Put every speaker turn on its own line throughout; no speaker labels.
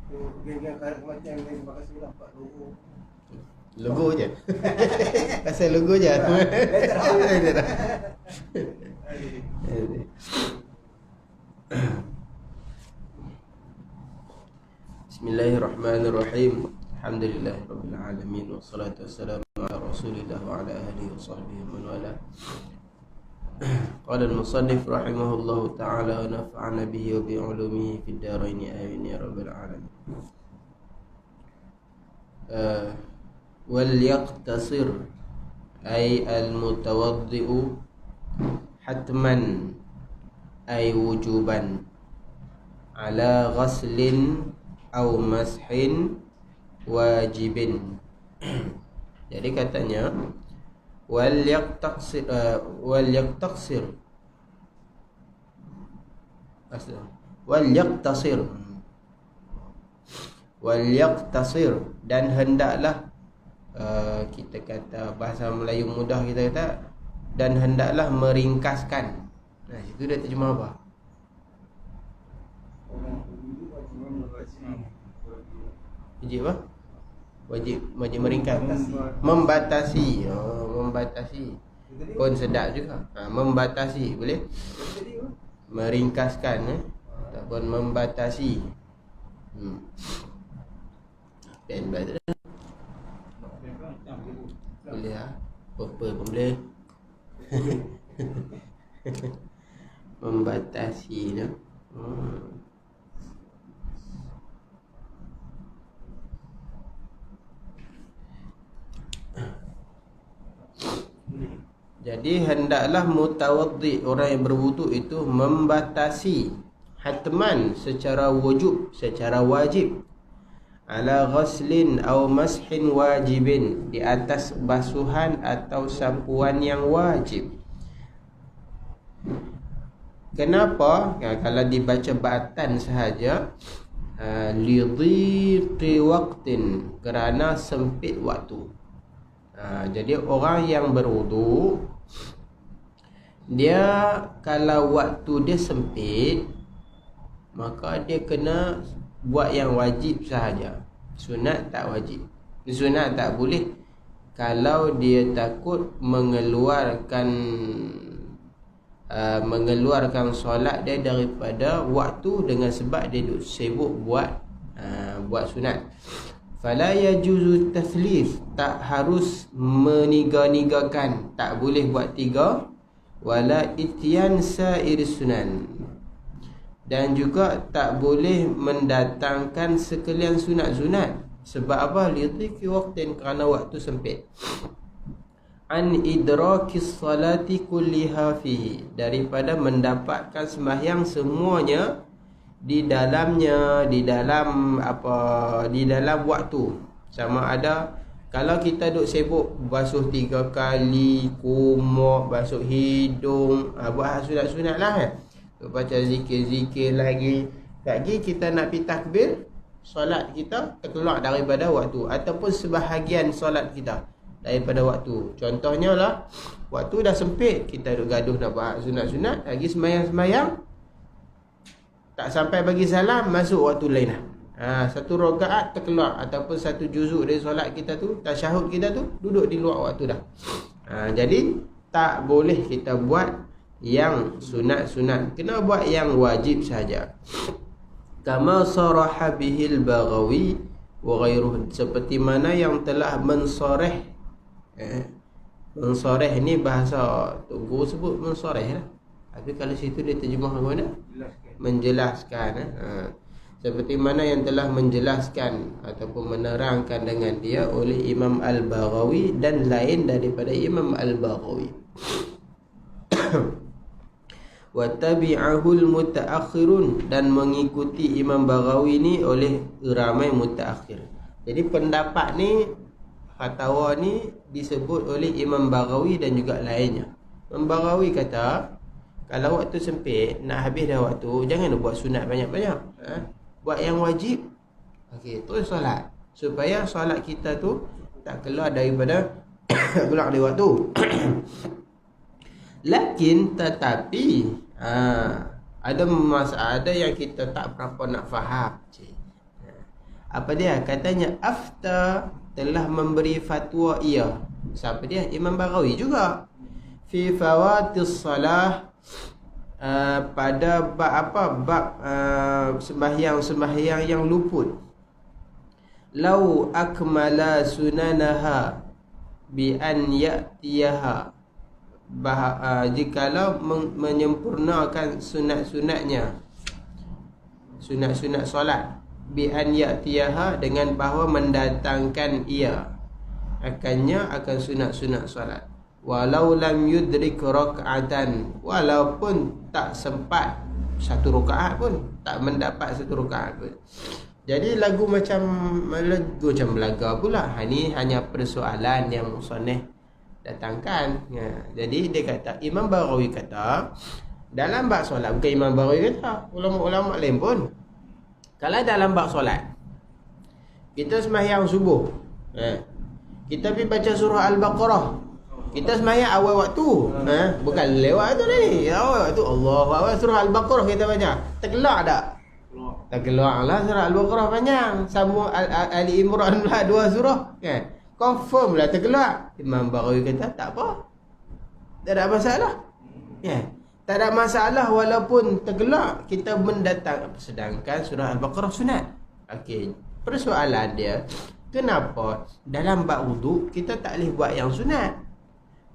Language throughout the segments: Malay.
Geng-geng kematian yang pakai surat Pak logo.
Logo je. Pasal logo je. Bismillahirrahmanirrahim. Alhamdulillahirabbil alamin wassalatu wassalamu ala Rasulillah wa ala alihi washabbihi man wala. Qala al-musannif rahimahullahu ta'ala wa nafa'ana bihi wa bi 'ulumihi fid dharain amin ya rabbal alamin. Wal yaqtasir ay al-mutawaddi'u hatman ay wujuban ala ghaslin aw mashin wajibin. Jadi katanya wal yaqtasir dan hendaklah, kita kata bahasa Melayu mudah kita kata, dan hendaklah meringkaskan. Nah, itu dia terjemah apa? Wajib apa? Wajib meringkas. Membatasi. Membatasi. Pun sedap juga. Membatasi boleh? Meringkaskan ataupun membatasi. Pen baca. Boleh ah. Apa pun boleh. Membatasi dah. Jadi hendaklah mutawaddi, orang yang berwudu itu membatasi hatman secara wujub, secara wajib, ala ghaslin aw mashin wajibin, di atas basuhan atau sapuan yang wajib. Kenapa? Kalau dibaca batan sahaja, lidhiqi waqtin, kerana sempit waktu. Jadi orang yang berwudu, dia kalau waktu dia sempit, maka dia kena buat yang wajib sahaja. Sunat tak wajib. Sunat tak boleh kalau dia takut mengeluarkan solat dia daripada waktu dengan sebab dia duk sibuk buat sunat. Fala yajuzu tathlith, tak harus meniga-nigakan, tak boleh buat tiga. Wala ityan sa'ir sunan, dan juga tak boleh mendatangkan sekalian sunat-sunat. Sebab apa? Lidhiqi waqtin, kerana waktu sempit. An idrakis salati kulliha fihi, daripada mendapatkan sembahyang semuanya di dalamnya, di dalam waktu. Sama ada kalau kita duk sibuk basuh 3 kali, kumur, basuh hidung, buat sunat-sunat lah kan, baca zikir-zikir lagi kita nak pergi takbir, solat kita terkeluar daripada waktu, ataupun sebahagian solat kita daripada waktu. Contohnya lah, waktu dah sempit, kita duk gaduh nak buat sunat-sunat, lagi semayang-semayang, tak sampai bagi salam, masuk waktu lain lah. Satu rakaat terkeluar, ataupun satu juzuk dari solat kita tu, tasyahud kita tu, duduk di luar waktu dah. Jadi tak boleh kita buat yang sunat-sunat, kena buat yang wajib saja. Kama saraha bihil Baghawi wa ghairuhu, seperti mana yang telah mensoreh. Mensoreh ni bahasa Tok Guru sebut mensoreh lah. Tapi kalau situ dia terjemah ke mana? Menjelaskan. Seperti mana yang telah menjelaskan ataupun menerangkan dengan dia oleh Imam Al-Baghawi dan lain daripada Imam Al-Baghawi. Wa tabi'ahul mutaakhirun, dan mengikuti Imam Baghawi ni oleh ramai mutaakhir. Jadi pendapat ni, fatwa ni disebut oleh Imam Baghawi dan juga lainnya. Imam Baghawi kata, kalau waktu sempit, nak habis dah waktu, jangan buat sunat banyak-banyak. Buat yang wajib. Okey, terus solat, supaya solat kita tu tak keluar daripada keluar dari waktu. Lakin tetapi ada masalah, ada yang kita tak berapa nak faham. Apa dia? Katanya afta, telah memberi fatwa ia. Siapa dia? Imam Baghawi juga. Fi fawatis salah, pada bab apa? Bab sembahyang yang luput. Lau akmala sunanaha bi an ya'tiyaha, jikalau menyempurnakan sunat-sunatnya, sunat-sunat solat, bi an ya'tiyaha, dengan bahawa mendatangkan ia akan sunat-sunat solat, walau lam yudrik rak'atan, walaupun tak sempat satu rakaat pun, tak mendapat satu rakaat pun. Jadi lagu macam belaga pula. Ini hanya persoalan yang musannif datangkan. Jadi dia kata, Imam Baghawi kata dalam bab solat, bukan Imam Baghawi kata, ulama-ulama lain pun, kalau dalam bab solat kita sembahyang subuh, kita pergi baca surah Al-Baqarah, kita sembahyang awal waktu, bukan lewat tu ni, awal waktu, Allahu Akbar, surah Al-Baqarah kita baca, terkelak tak? Tak keluar lah, surah Al-Baqarah panjang, sama Ali Imran pula 2 surah kan, confirm lah terkeluar. Imam Baghawi kata tak apa, tak ada masalah kan, tak ada masalah walaupun terkeluar kita mendatang. Sedangkan surah Al-Baqarah sunat. Okey, persoalan dia, kenapa dalam bab wuduk kita tak boleh buat yang sunat,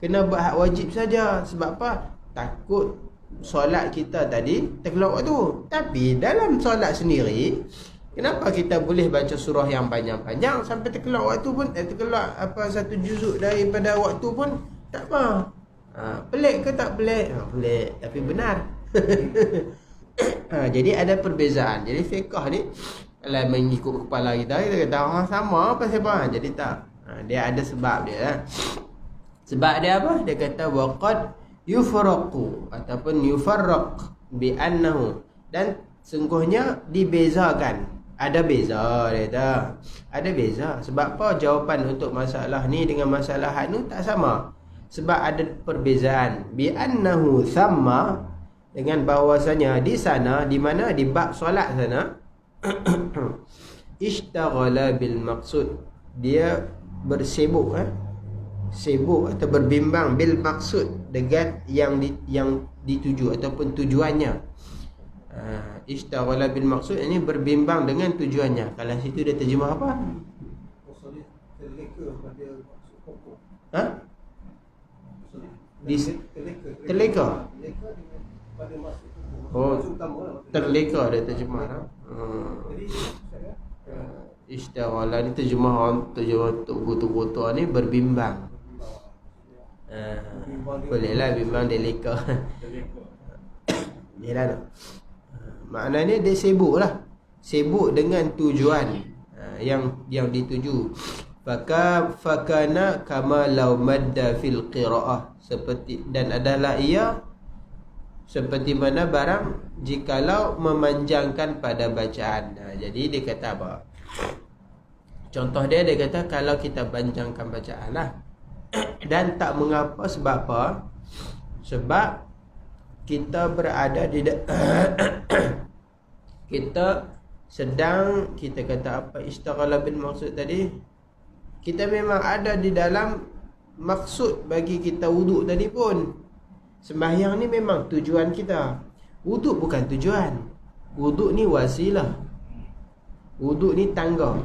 kena buat hak wajib saja? Sebab apa? Takut solat kita tadi terkeluar waktu. Tapi dalam solat sendiri, kenapa kita boleh baca surah yang panjang-panjang sampai terkeluar waktu pun, terkeluar apa satu juzuk daripada waktu pun tak apa? Pelik ke tak pelik? Pelik, tapi benar. Jadi ada perbezaan. Jadi fiqh ni kalau mengikut kepala kita kata sama apa siapa. Jadi tak. Dia ada sebab dia. Sebab dia apa? Dia kata waqad yufarraqu, ataupun yufarraq bi annahu, dan sungguhnya dibezakan. Ada beza, dia kata. Ada beza. Sebab apa? Jawapan untuk masalah ni dengan masalah had ni tak sama. Sebab ada perbezaan. Bi annahu thamma, dengan bahawasanya di sana, di mana? Di bab solat sana, ishtaghala bil maqsud, dia bersibuk sibuk atau berbimbang bil maksud, dengan yang dituju ataupun tujuannya. Ishtaghala bil maksud, ini berbimbang dengan tujuannya. Kalau situ dia terjemah apa? Terleka. Oh, terleka dia terjemah. Ishtaghala ni terjemah untuk buku-buku ni berbimbang. Bolehlah bimbang dia leka. Dia dah. Maknanya dia sibuk lah, sibuk dengan tujuan yang dituju. Fakana kama law madda fil qiraah, seperti, dan adalah ia seperti mana barang jikalau memanjangkan pada bacaan. Jadi dia kata apa? Contoh dia kata kalau kita panjangkan bacaan lah, dan tak mengapa. Sebab apa? Sebab kita berada di kita sedang, kita kata apa, ishtaghala bil maksud tadi, kita memang ada di dalam maksud bagi kita wuduk tadi pun. Sembahyang ni memang tujuan kita, wuduk bukan tujuan. Wuduk ni wasilah, wuduk ni tangga.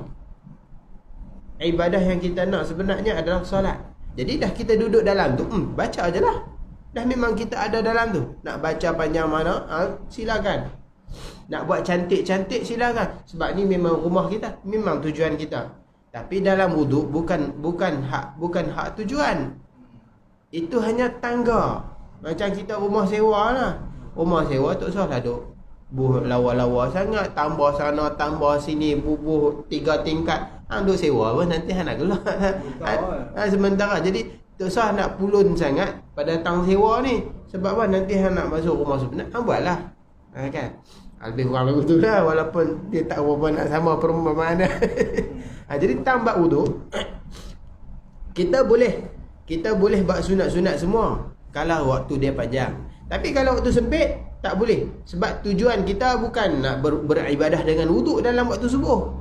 Ibadah yang kita nak sebenarnya adalah solat. Jadi dah kita duduk dalam tu, baca je lah. Dah memang kita ada dalam tu. Nak baca panjang mana, silakan. Nak buat cantik-cantik, silakan. Sebab ni memang rumah kita, memang tujuan kita. Tapi dalam wuduk bukan hak tujuan. Itu hanya tangga. Macam kita rumah sewa lah. Rumah sewa tak usah lah duk buh lawa-lawa sangat, tambah sana tambah sini, bubuh 3 tingkat. Duk sewa pun nanti nak gelak. Sementara jadi tak usah nak pulun sangat pada tang sewa ni. Sebab apa? Nanti nak masuk rumah sebenar, buatlah. Kan? Lebih kurang lagu tu lah, walaupun dia tak apa-apa nak sama perumpamaan. Jadi tambah wuduk, kita boleh buat sunat-sunat semua kalau waktu dia panjang. Tapi kalau waktu sempit, tak boleh. Sebab tujuan kita bukan nak beribadah dengan wuduk dalam waktu subuh.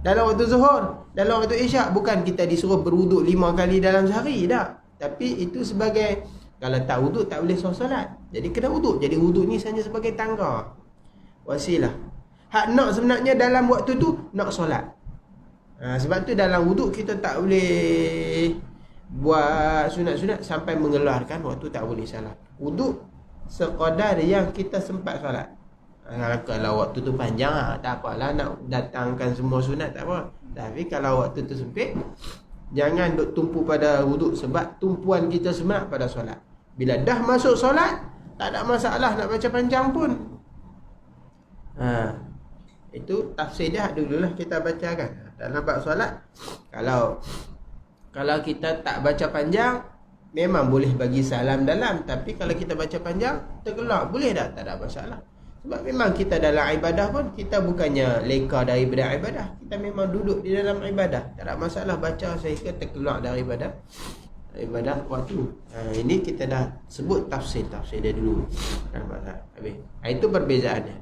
dalam waktu zuhur, dalam waktu isyak. Bukan kita disuruh berwuduk 5 kali dalam sehari, tak. Tapi itu sebagai, kalau tak wuduk tak boleh solat. Jadi kena wuduk. Jadi wuduk ni hanya sebagai tangga, wasilah. Hak nak sebenarnya dalam waktu tu nak solat. Sebab tu dalam wuduk kita tak boleh buat sunat-sunat sampai mengeluarkan waktu, tak boleh salah. Wuduk sekadar yang kita sempat solat. Kalau waktu tu panjang, tak apalah nak datangkan semua sunat, tak apa. Tapi kalau waktu tu sempit, jangan duk tumpu pada wuduk, sebab tumpuan kita semak pada solat. Bila dah masuk solat, tak ada masalah nak baca panjang pun. Itu tafsir dia dululah kita bacakan. Dalam bab solat, kalau kita tak baca panjang, memang boleh bagi salam dalam. Tapi kalau kita baca panjang, tergelak, boleh tak? Tak ada masalah. Sebab memang kita dalam ibadah pun, kita bukannya leka daripada ibadah. Kita memang duduk di dalam ibadah. Tak ada masalah baca sehingga terkeluar daripada ibadah waktu. Ini kita dah sebut tafsir dia dulu. Habis. Itu perbezaannya.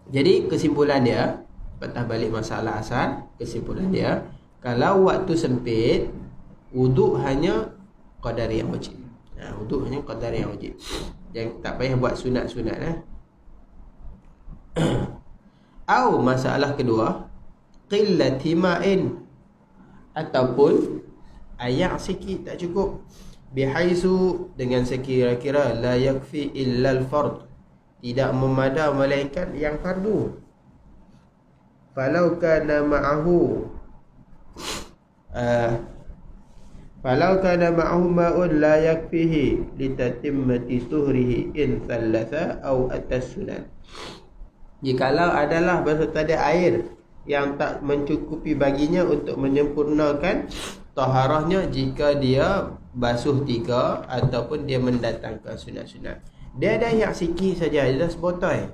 Jadi kesimpulan dia, patah balik masalah asal, kesimpulan dia, kalau waktu sempit, wuduk hanya qadar yang wajib. Wuduk hanya qadar yang wajib. Jangan tak payah buat sunat-sunat. Atau masalah kedua, qillati ma'in, ataupun air sikit tak cukup, bihaisu, dengan sekira-kira la yakfi illa al-fard, tidak memada melainkan yang fardu. Falau kana ma'ahu ma'un la yakfihi litatimmati tuhrihi in thalatha aw atas-sunan. Jikalau adalah berserta air yang tak mencukupi baginya untuk menyempurnakan taharahnya, jika dia basuh 3 ataupun dia mendatangkan sunat-sunat. Dia ada yang sikit saja, dia dah sebotol.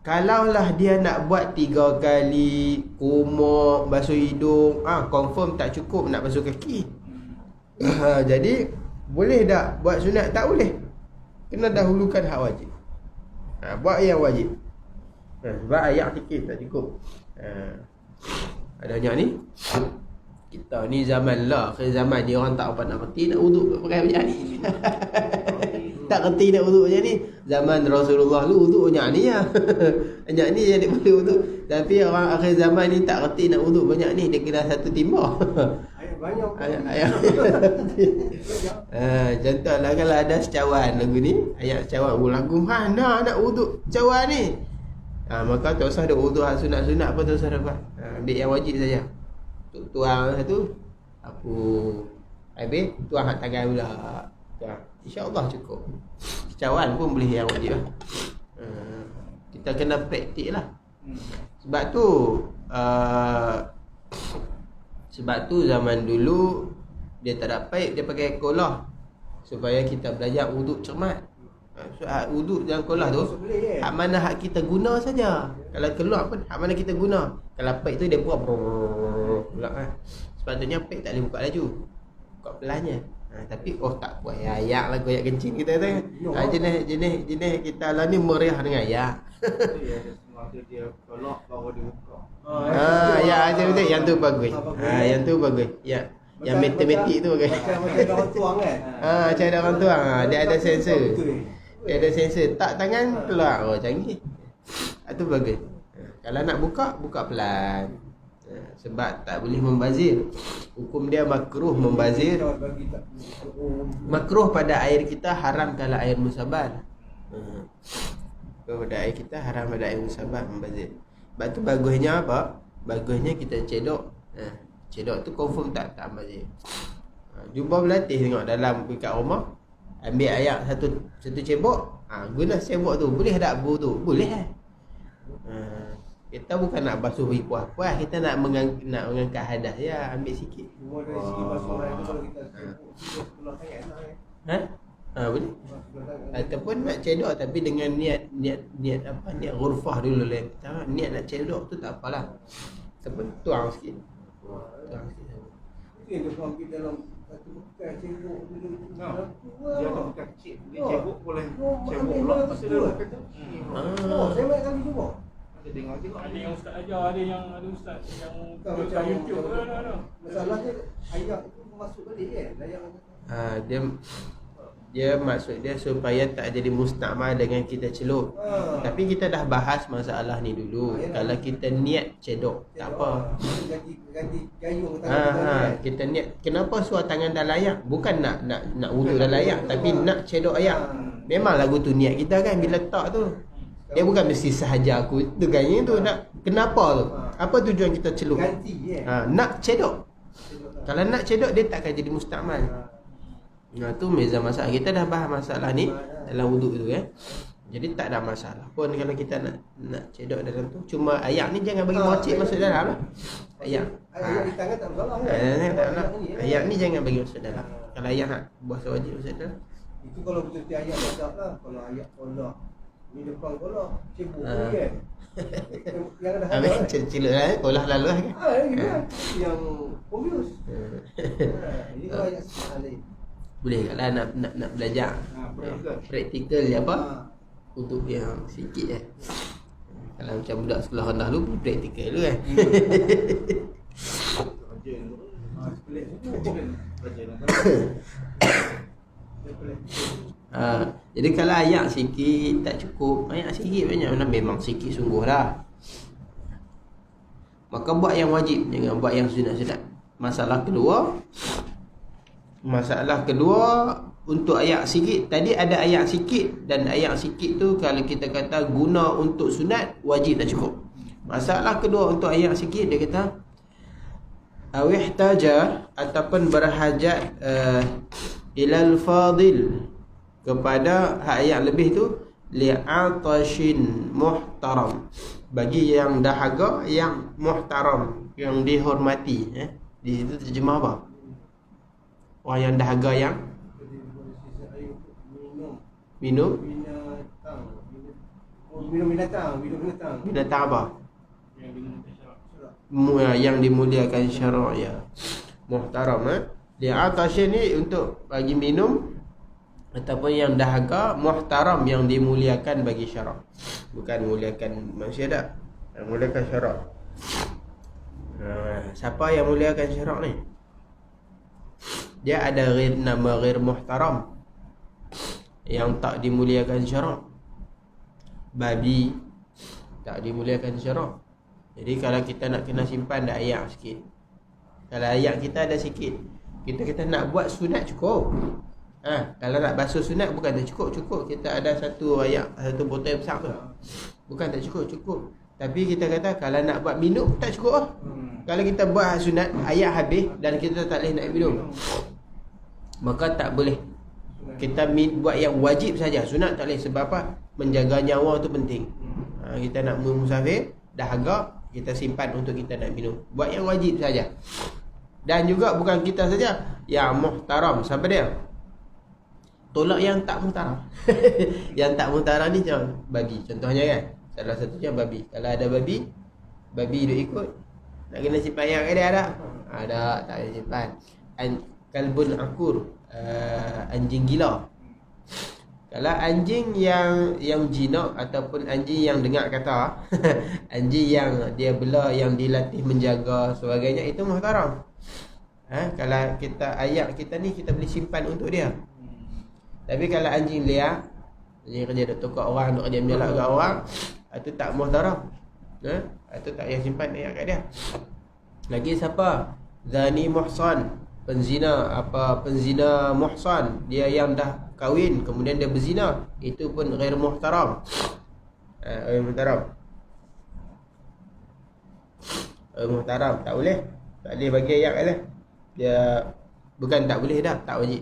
Kalaulah dia nak buat 3 kali kumur, basuh hidung, confirm tak cukup nak basuh kaki. Jadi boleh tak buat sunat? Tak boleh. Kena dahulukan hak wajib. Buat yang wajib. Sebab ayat sikit tak cukup. Adanya ni, kita ni zaman lah, akhir zaman ni orang tak apa nak kerti nak wuduk pakai macam ni. Tak kerti nak wuduk macam ni. Zaman Rasulullah lu wuduk banyak ni lah. Banyak ni jadi boleh wuduk. Tapi orang akhir zaman ni tak kerti nak wuduk banyak ni. Dia kena satu timah.
Banyak
ayat. Contohlah kalau ada secawan lagu ni, ayat secawan lagu mana nak wuduk secawan ni. Maka tak usah ada wuduk sunat-sunat pun tak usah dapat. Ambil yang wajib saja. Tuang satu, aku habis tuang hak tangan pula. InsyaAllah cukup. Secawan pun boleh yang wajib lah. Kita kena praktik lah. Sebab tu zaman dulu dia tak ada paip, dia pakai kolah supaya kita belajar wuduk cermat. So, wuduk dalam kolah tu, hak mana hak kita guna saja. Kalau keluar pun hak mana kita guna. Kalau paip tu dia buat pula kan. Sepatutnya paip tak boleh buka laju, buka pelannya. Tapi tak buat ayak lah, koyak kencing kita tu. Jenis kita lah ni meriah dengan ayak.
Dia kolok baru dia buka.
Ya betul, yang tu bagus. Yang tu bagus. Ya. Yang matematik tu bagus.
Macam orang tuang kan.
Macam ada orang tuang. Dia ada sensor. Dia ada sensor. Tak tangan keluar. Oh canggih. Itu bagus. Kalau nak buka pelan. Sebab tak boleh membazir. Hukum dia makruh membazir. Makruh pada air kita, haram kalau air musabar. Pada air kita, haram pada air musabar membazir. Sebab tu bagusnya apa? Bagusnya kita cedok. Cedok tu confirm tak membazir. Jumpa berlatih tengok dalam dekat rumah. Ambil air satu cebok. Guna cebok tu. Boleh tak berwuduk? Boleh kan? Kita bukan nak basuh puas-puas, kita nak mengangkat hadas ya, ambil sikit.
Dari segi basuh air tu kalau kita keluar sangat nak
boleh. Ataupun nak cedok tapi dengan niat apa? Niat ghurfah dulu lah. Niat nak cedok tu tak apalah. Ataupun tuang sikit. Tuang sikit.
Mungkin dia ambil dalam satu bekas cebok dulu.
Dia akan bekas kecil, dia cebok boleh cebok pula pasal dia bekas kecil.
Saya banyak kali cuba.
Tengok.
Ada yang ustaz ajar, ada yang ustaz yang
Bukan
kat
macam
YouTube ada.
Masalahnya ayat itu masuk balik kan. Layak
Dia maksud dia supaya tak jadi mustakmal dengan kita celup. Tapi kita dah bahas masalah ni dulu. Kalau kita niat cedok, tak apa.
Ganti gayung tangan
Kita niat. Kenapa suar tangan dah layak? Bukan nak wuduk dah layak, tapi nak cedok ayak. Memang lagu tu niat kita kan bila letak tu. Dia bukan mesti sahaja aku tu gaya tu nak. Kenapa tu? Apa tujuan kita celup?
Ganti
Nak cedok. Kalau nak cedok dia takkan jadi mustakmal. Tu meza masalah. Kita dah bahas masalah ni dalam wuduk tu kan. Jadi tak ada masalah pun kalau kita nak cedok dalam tu. Cuma ayak ni jangan bagi mocik masuk dalam lah. Ayak
di tangan tak masalah kan.
Ayak ni jangan bagi masuk dalam. Kalau ayak nak puasa wajib masuk dalam.
Itu kalau betul-betul ayat tak lah. Kalau ayat kolak ni depan kolak cebuk kan. Yang ada
Ambil celuk lah kolah lalu lah kan.
Yang obvious. Ini kalau ayat lain.
Boleh kalau nak belajar praktikal dia apa? Untuk yang sikit Kalau macam budak sekolah rendah dulu praktikal dulu kan. Jadi kalau ayak sikit tak cukup, ayak sikit banyak mana memang sikit sungguh lah. Maka buat yang wajib, jangan buat yang sunat-sunat. Masalah kedua untuk ayak sikit. Tadi ada ayak sikit, dan ayak sikit tu kalau kita kata guna untuk sunat, wajib dah cukup. Masalah kedua untuk ayak sikit, dia kata awihtaja ataupun berhajat ilal fadil, kepada ayak lebih tu li'atashin muhtaram, bagi yang dahaga yang muhtaram, yang dihormati. Di situ terjemah apa? Orang yang dahaga yang minum binatang apa? Yang dimuliakan syarak ya. Muhtaram Dia atasnya ni untuk bagi minum ataupun yang dahaga, muhtaram yang dimuliakan bagi syarak. Bukan muliakan manusia dah. Yang muliakan syarak. Siapa yang muliakan syarak ni? Dia ada nama ghair muhtaram yang tak dimuliakan syarak. Babi tak dimuliakan syarak. Jadi kalau kita nak kena simpan dah ayak sikit. Kalau ayak kita ada sikit, kita kata nak buat sunat cukup. Kalau nak basuh sunat bukan tak cukup. Kita ada satu ayak, satu botol besar tu. Bukan tak cukup. Tapi kita kata kalau nak buat minum tak cukup lah. Kalau kita buat sunat, ayak habis dan kita tak boleh nak minum, maka tak boleh. Kita buat yang wajib saja. Sunat tak boleh. Sebab apa? Menjaga nyawa tu penting. Kita nak musafir, dahaga, kita simpan untuk kita nak minum. Buat yang wajib saja. Dan juga bukan kita saja, yang muhtaram. Siapa dia? Tolak yang tak muhtaram. Yang tak muhtaram ni macam babi contohnya kan. Salah satunya babi. Kalau ada babi duk ikut, nak kena simpan ayak ke dia ada? Ada, tak boleh simpan. Kalbun akur, anjing gila. Kalau anjing yang jinak ataupun anjing yang dengar kata anjing yang dia bela, yang dilatih menjaga sebagainya, itu muhtaram. Kalau kita ayak kita ni kita boleh simpan untuk dia. Tapi kalau anjing liar, anjing kerja duk tukar orang, duk kerja menjelak kat orang, itu tak muhtaram. Itu tak payah simpan ayak kat dia. Lagi siapa? Zani muhsan, penzina muhsan, dia yang dah kahwin kemudian dia berzina, itu pun ghair muhtaram. Ghair muhtaram. Muhtaram tak boleh. Tak boleh bagi ayak kat dia. Dia bukan tak boleh dah, tak wajib.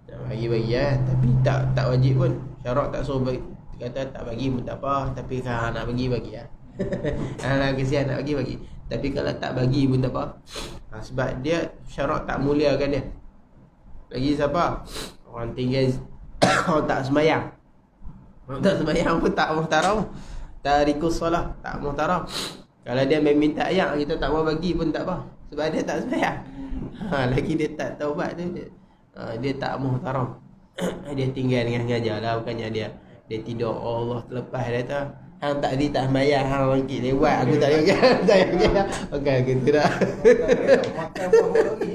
Nak bagi tapi tak wajib pun. Syarak tak suruh bagi. Kata tak bagi pun tak apa, tapi kalau nak bagi lah. Kalau kesian nak bagi. Tapi kalau tak bagi pun tak apa. Sebab dia syarak tak muliakan dia. Lagi siapa? Orang tinggal orang tak sembahyang. Orang tak sembahyang pun tak muhtaram. Tarikus solah tak muhtaram. Kalau dia minta ayak, kita tak mau bagi pun tak apa, sebab dia tak sembahyang. Lagi dia tak taubat tu, dia tak muhtaram. Dia tinggal dengan sengaja lah, bukannya dia tidur Allah terlepas dia tu. Hang tak di tak sembahyang, hang bangkit lewat, aku tak okey. Tak okey. Okey gitu dah.
Makan apa lagi.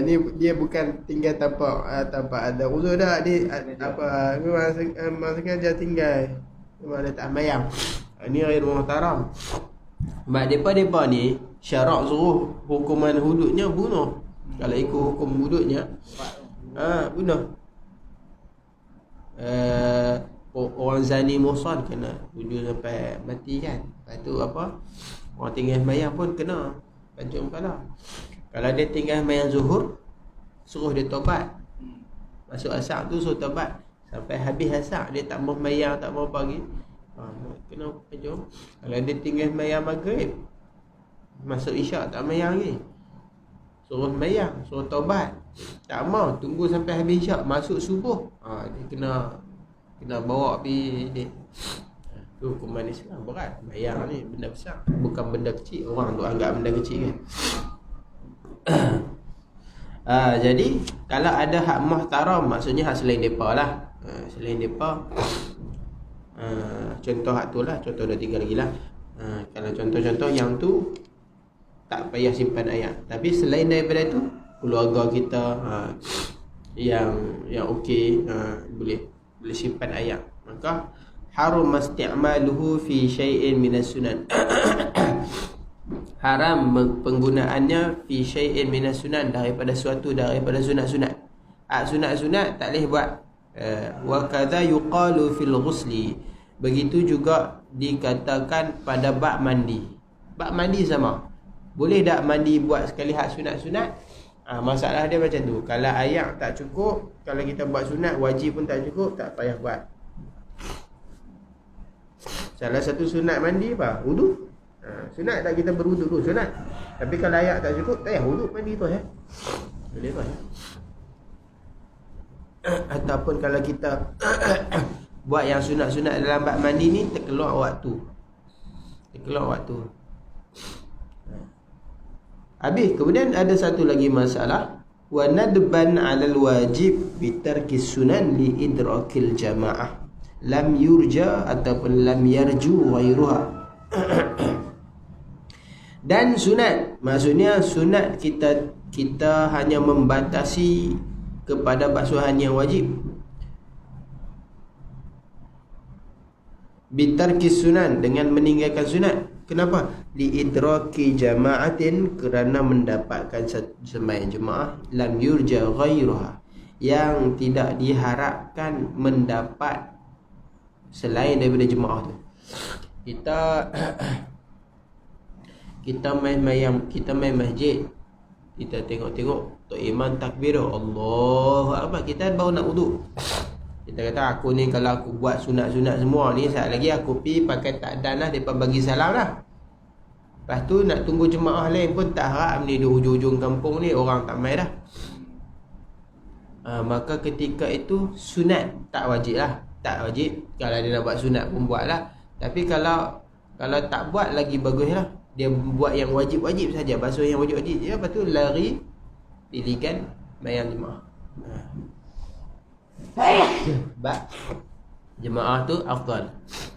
Ni dia bukan tinggal tanpa ada uzur dah. Dia memang sengaja tinggal. Memang dia tak sembahyang. Ni ghair muhtaram. Sebab depa ni syarak suruh hukuman hududnya bunuh. Kalau ikut hukum hududnya bunuh. Orang zani muhsan kena tuduh sampai mati kan. Lepas tu apa? Orang tinggal sembahyang pun kena pancung kepala. Kalau dia tinggal sembahyang zuhur, suruh dia taubat. Masuk asar tu suruh taubat. Sampai habis asar dia tak mau sembahyang, tak mau pagi. Kena pancung. Kalau dia tinggal sembahyang maghrib, masuk isyak tak sembahyang lagi, suruh sembahyang, suruh taubat. Tak mau, tunggu sampai habis isyak, masuk subuh, dia kena bawa pergi dia. Tu hukuman Islam berat. Sembahyang ni benda besar, bukan benda kecil. Orang tu anggap benda kecil kan. Jadi kalau ada hak muhtaram, maksudnya hak selain depa lah. Selain depa, contoh hak tu lah, contoh dah 3 lagi lah. Kalau contoh-contoh yang tu tak payah simpan ayat. Tapi selain daripada tu, keluarga kita yang okey, boleh simpan ayat. Maka haram isti'maluhu fi syai'in minas sunan. Haram penggunaannya fi syai'in minas sunan, daripada sunat-sunat. Sunat-sunat tak boleh buat. Wa kadza yuqalu fil ghusli. Begitu juga dikatakan pada bab mandi. Bab mandi sama. Boleh tak mandi buat sekali hak sunat-sunat? Masalah dia macam tu. Kalau air tak cukup, kalau kita buat sunat wajib pun tak cukup, tak payah buat. Salah satu sunat mandi apa? Wudu. Sunat tak kita berwuduk dulu, sunat. Tapi kalau air tak cukup, tak payah wuduk, mandi tu ya. Boleh tu ya. Ataupun kalau kita buat yang sunat-sunat dalam bab mandi ni, terkeluar waktu. Habis, kemudian ada satu lagi masalah, wa nadban 'alal wajib bi tarki sunan li idrakil jamaah lam yurja ataupun lam yarju ghairuha. Dan sunat, maksudnya sunat kita hanya membatasi kepada basuhan yang wajib. Bi tarki sunan, dengan meninggalkan sunat. Kenapa? Liidraki jama'atin, kerana mendapatkan sembahyang jemaah, lam yurja ghairuha, yang tidak diharapkan mendapat selain daripada jemaah tu. Kita main masjid, kita tengok tok imam takbir, Allahu akbar, kita baru nak wuduk. Kita kata aku ni kalau aku buat sunat-sunat semua ni, saat lagi aku pi pakai takdan lah, depa bagi salam lah. Lepas tu nak tunggu jemaah lain pun tak harap ni di hujung-hujung kampung ni orang tak mai dah. Maka ketika itu sunat tak wajib lah. Tak wajib. Kalau dia nak buat sunat pun buat lah. Tapi kalau tak buat lagi bagus lah. Dia buat yang wajib-wajib saja, basuh yang wajib-wajib je. Lepas tu lari pilihkan mayang jemaah. Sebab jemaah tu afdal.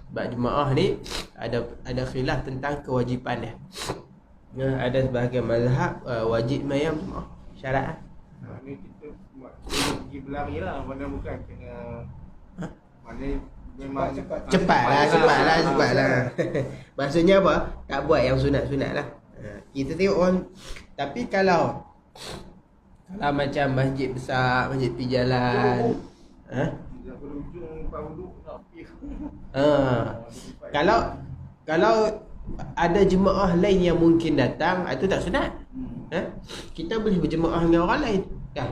Sebab jemaah ni ada khilaf tentang kewajipan dia. Ada sebahagian mazhab wajib mayang jemaah, syarat.
Ni kita buat pergi berlari lah, mana bukan kena mana memang
cepatlah. Maksudnya apa? Tak buat yang sunat-sunat lah. Kita tengok orang. Tapi kalau macam masjid besar, masjid pi jalan,
dah berujung empat wuduk nak pergi.
Kalau ada jemaah lain yang mungkin datang, itu tak sunat. Kita boleh berjemaah dengan orang lain. Dah.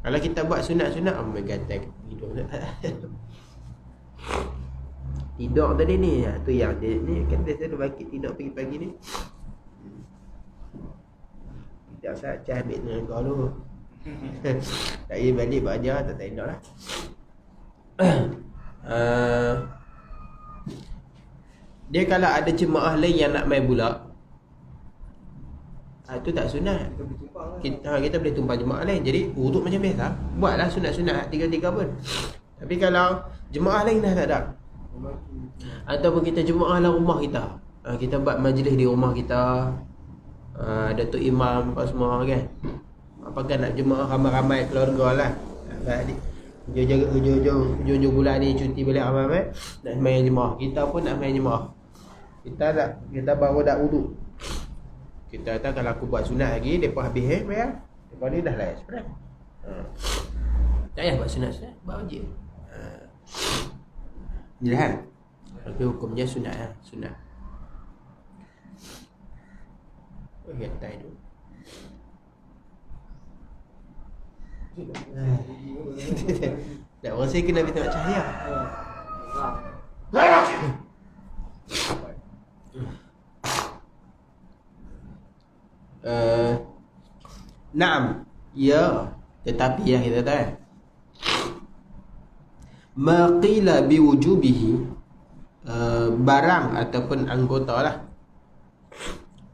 Kalau kita buat sunat-sunat, gatal tidur. Tidur tadi ni, tu yang dia ni kan dia selalu bangkit tidur pagi-pagi ni. Tak usah cah ambil dengan kau dulu. Tak pergi balik belajar, tak tidur lah. Dia kalau ada jemaah lain yang nak main pula, itu tak sunat. Kita boleh tumpang jemaah lain. Jadi wuduk macam biasa, buatlah sunat-sunat 3-3 pun. Tapi kalau jemaah lain dah tak ada, Ataupun kita jemaah dalam rumah kita. Kita buat majlis di rumah kita. Datuk Imam apa semua kan. Apakah nak jemaah ramai-ramai keluarga lah. Hujung-hujung bulan ni cuti balik ramai-ramai nak main jemaah. Kita pun nak main jemaah. Kita baru dak wuduk. Kita kata kalau aku buat sunat lagi, depa habis bayar. Depa ni dah lah express. Tak payah buat sunat, buat wajib. Jelas. Tapi hukumnya sunat lah, sunat. Oh, ya tai tu. Tak rasa kena ambil tengok cahaya. Naam. Ya, tetapi yang kita tahu maqila biwujubihi, barang ataupun anggota lah.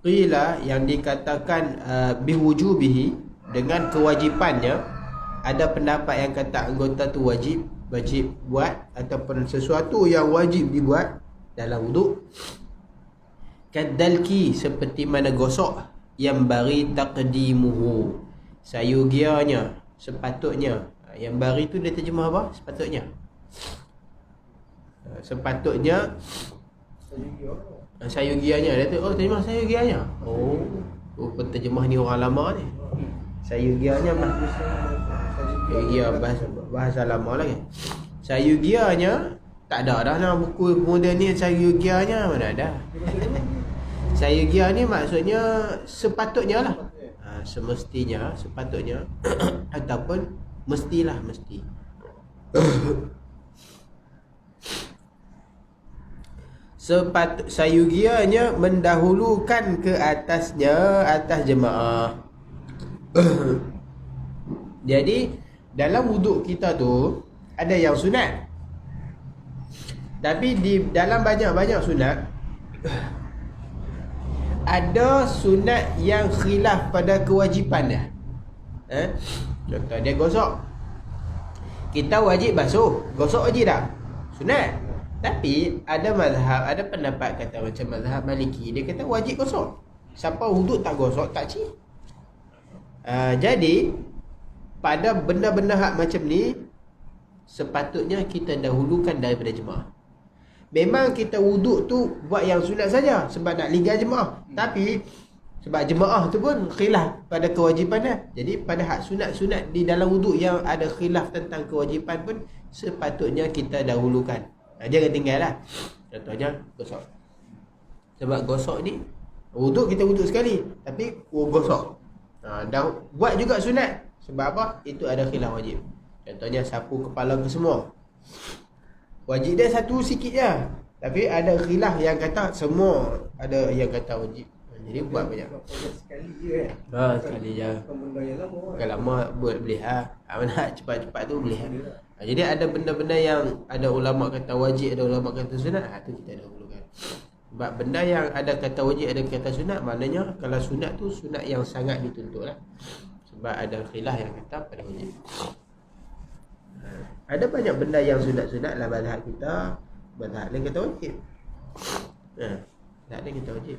Qila yang dikatakan biwujubihi, dengan kewajipannya. Ada pendapat yang kata anggota tu wajib buat, ataupun sesuatu yang wajib dibuat dalam wuduk. Kadalki, seperti mana gosok, yang bari taqdimuhu, sayugianya, sepatutnya. Yang bari tu dia terjemah apa? Sepatutnya. Sepatutnya sayugianya. Dia tu terjemah sayugianya. Penterjemah ni orang lama ni. Sayugianya bahasa lama lagi. Sayugianya tak ada dah dalam buku moden ni. Sayugianya mana ada. Sayugia ni maksudnya sepatutnya lah. Semestinya, sepatutnya ataupun mestilah, mesti. Sayugianya mendahulukan ke atasnya, atas jemaah. Jadi dalam wuduk kita tu ada yang sunat. Tapi di dalam banyak-banyak sunat ada sunat yang khilaf pada kewajipan dia. Contoh dia gosok. Kita wajib basuh, gosok wajib tak? Sunat. Tapi ada mazhab, ada pendapat kata macam mazhab Maliki, dia kata wajib gosok. Siapa wuduk tak gosok tak cik. Jadi pada benda-benda hak macam ni sepatutnya kita dahulukan daripada jemaah. Memang kita wuduk tu buat yang sunat saja sebab nak linggar jemaah. Tapi sebab jemaah tu pun khilaf pada kewajipannya. Jadi pada hak sunat-sunat di dalam wuduk yang ada khilaf tentang kewajipan pun sepatutnya kita dahulukan. Jangan tinggal lah. Contohnya gosok. Sebab gosok ni wuduk kita wuduk sekali, tapi gosok. Dah buat juga sunat. Sebab apa? Itu ada khilaf wajib. Contohnya sapu kepala ke semua. Wajib dia satu sikit je. Tapi ada khilaf yang kata semua, ada yang kata wajib. Jadi buat banyak.
Sekali je kan?
Sekali je.
Benda yang lama.
Kalau lama boleh nak cepat-cepat tu boleh. Jadi ada benda-benda yang ada ulama kata wajib, ada ulama kata sunat, tu kita dahulukan. Sebab benda yang ada kata wajib, ada kata sunat, maknanya kalau sunat tu sunat yang sangat dituntut lah. Sebab ada khilaf yang kata pada wajib. Ada banyak benda yang sunat-sunat lah mazhab kita. Mazhab lain kata wajib. Mazhab lain kata wajib.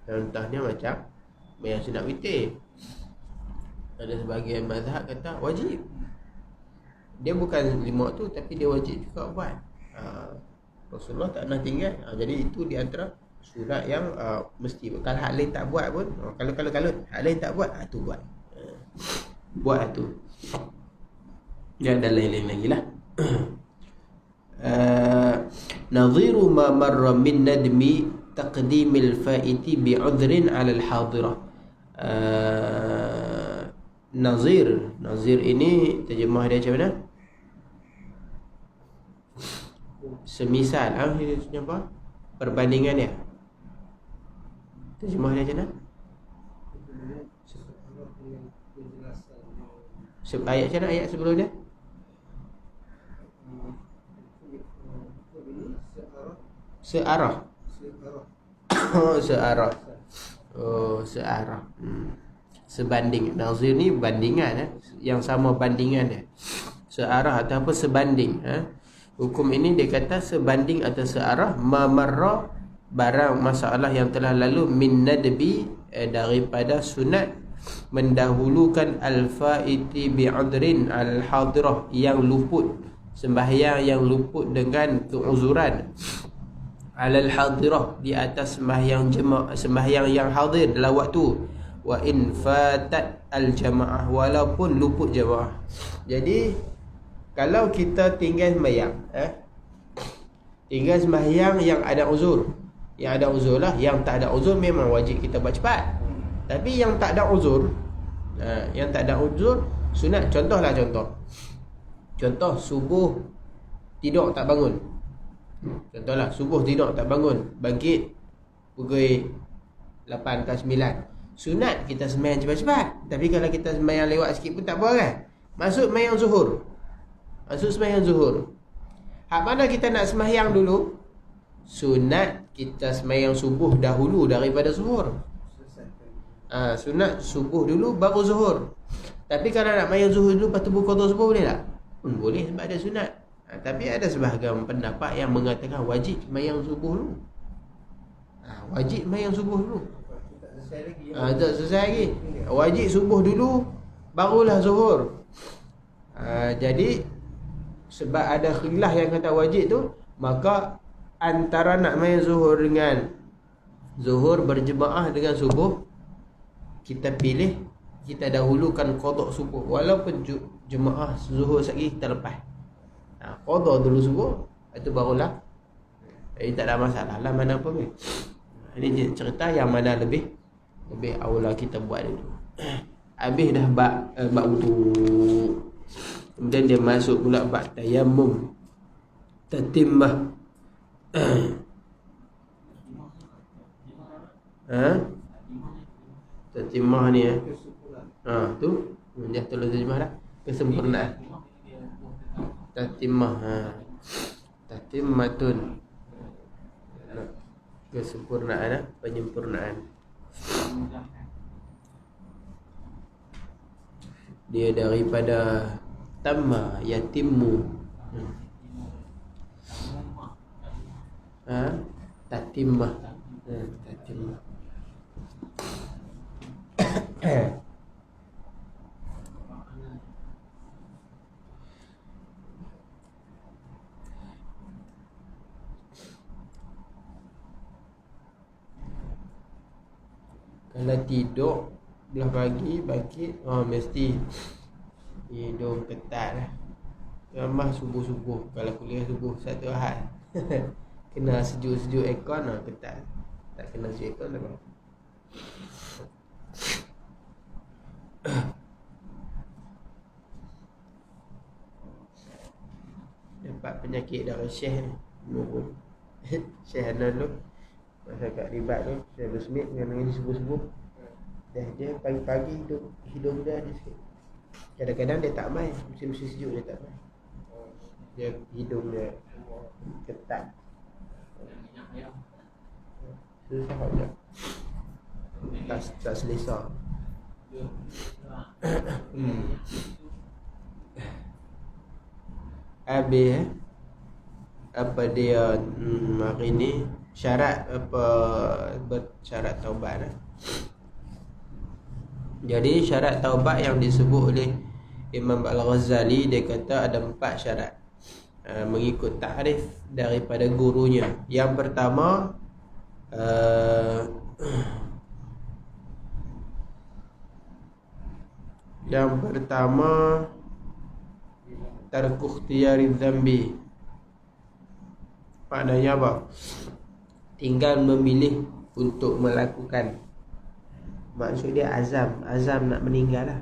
Contohnya macam yang sunat witir. Ada sebahagian mazhab kata wajib. Dia bukan 5 tu, tapi dia wajib juga buat. Rasulullah tak pernah tinggal. Jadi itu di antara sunat yang mesti. Kalau hak lain tak buat pun, kalau hak lain tak buat, tu buat. Buat tu. Yang ada lain-lain lagi lah. Nadhiru ma marra min nadmi taqdimil faiti bi'udhrin 'ala al-hadirah. Nazir ini terjemah dia macam mana? Semisal. Apa? Perbandingan dia. Terjemah dia macam mana? Ayat macam mana ayat sebelum dia? Searah. Searah. Searah. Sebanding. Nazir ni bandingan, yang sama bandingan dia. Searah atau apa sebanding. Hukum ini dia kata sebanding atau searah mamarra, barang masalah yang telah lalu, min nadbi, daripada sunat mendahulukan al-faiti bi'udrin al-hadirah, yang luput, sembahyang yang luput dengan keuzuran, alal hadirah, di atas sembahyang jemaah, sembahyang yang hadir dalam waktu, wa in fatat al-jamaah, walaupun luput jemaah. Jadi kalau kita tinggal sembahyang, tinggal sembahyang yang ada uzur, yang ada uzur lah, yang tak ada uzur memang wajib kita buat cepat. Tapi yang tak ada uzur, yang tak ada uzur sunat. Contoh subuh tidur tak bangun. Contohlah subuh tidur tak bangun, bangkit pukul 8 ke 9. Sunat kita sembahyang cepat-cepat. Tapi kalau kita sembahyang lewat sikit pun tak apa kan. Masuk sembahyang zuhur. Hak mana kita nak sembahyang dulu? Sunat kita sembahyang subuh dahulu daripada zuhur. Sunat subuh dulu baru zuhur. Tapi kalau nak sembahyang zuhur dulu lepas tu qada subuh boleh tak? Boleh sebab ada sunat. Tapi ada sebahagian pendapat yang mengatakan wajib sembahyang subuh dulu. Wajib sembahyang subuh dulu. Tak selesai lagi. Wajib subuh dulu barulah zuhur. Jadi sebab ada khilaf yang kata wajib tu, maka antara nak main zuhur dengan zuhur berjemaah dengan subuh, kita pilih, kita dahulukan qada subuh. Walaupun jemaah zuhur sekali kita lepas, qada dulu subuh, itu barulah. Jadi tak ada masalah lah mana pun. Ini cerita yang mana lebih aula kita buat dulu. Habis dah bab wudu, kemudian dia masuk pula bab tayammum, tatimmah. Tatimah ni tu dah tulis terjemah dah. Kesempurnaan. Tatimah. Tatimmatun. Kesempurnaan, penyempurnaan. Dia daripada tamma, yatimmu. Tatimah. Tatimah. Kalau tidur belah pagi bangkit, mesti hidung ketat lah. Ramah subuh-subuh. Kalau kuliah subuh satu Ahad kena sejuk-sejuk aircon ketat. Tak kena sejuk aircon tak apa. Dapat penyakit darah Syekh ni. Syekh Hanan tu, masa kat ribat tu, Syekh Busmit dengan ngaji subuh-subuh, dia pagi-pagi hidung dia ada sikit. Kadang-kadang dia tak main, musim-musim sejuk dia tak main. Dia hidung dia ketat. Susah je. Tak selesa. Habis apa dia hari ni syarat apa bersyarat taubat lah. Jadi syarat taubat yang disebut oleh Imam Al-Ghazali, dia kata ada 4 syarat, mengikut takrif daripada gurunya. Yang pertama, tarku ikhtiyari dzambi. Maknanya apa? Tinggal memilih untuk melakukan. Maksud dia azam nak meninggal lah.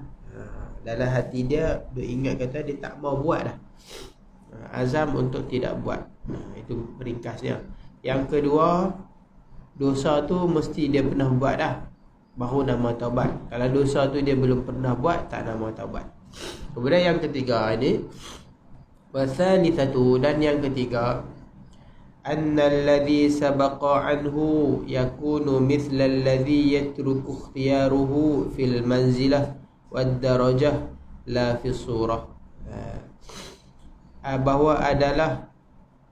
Dalam hati dia ingat kata dia tak mau buat dah. Azam untuk tidak buat. Itu ringkasnya. Yang kedua, dosa tu mesti dia pernah buat dah, baru nama taubat. Kalau dosa tu dia belum pernah buat, tak nama taubat. Kemudian yang ketiga ini, wasalitsatu, dan yang ketiga, annal ladzi sabaqa anhu yakunu mithla alladzi yatruku ikhtiyaruhu fil manzilah wad darajah la fi surah. Bahawa adalah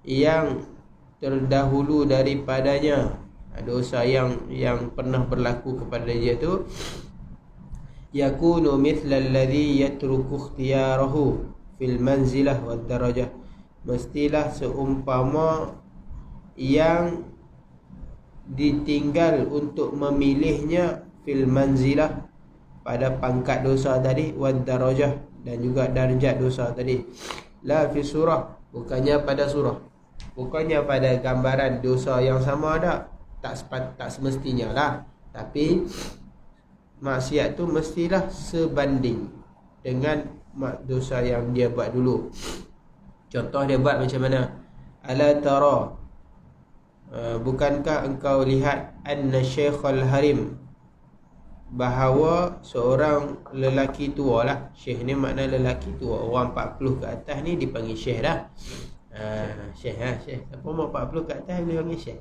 yang terdahulu daripadanya, dosa yang pernah berlaku kepada dia tu, yakunu mithla alladhi yatruku ikhtiyarahu fil manzilah wad darajah, mestilah seumpama yang ditinggal untuk memilihnya fil manzilah, pada pangkat dosa tadi, wad darajah, dan juga darjat dosa tadi. La fi surah, bukannya pada surah, bukannya pada gambaran dosa yang sama ada, tak semestinya lah. Tapi maksiat tu mestilah sebanding dengan dosa yang dia buat dulu. Contoh dia buat macam mana? Ala tara, bukankah engkau lihat, anna syekhal harim, bahawa seorang lelaki tua lah. Syekh ni makna lelaki tua, orang 40 ke atas ni dipanggil syekh dah. Syekh syekh. Siapa mau 40 ke atas boleh panggil syekh.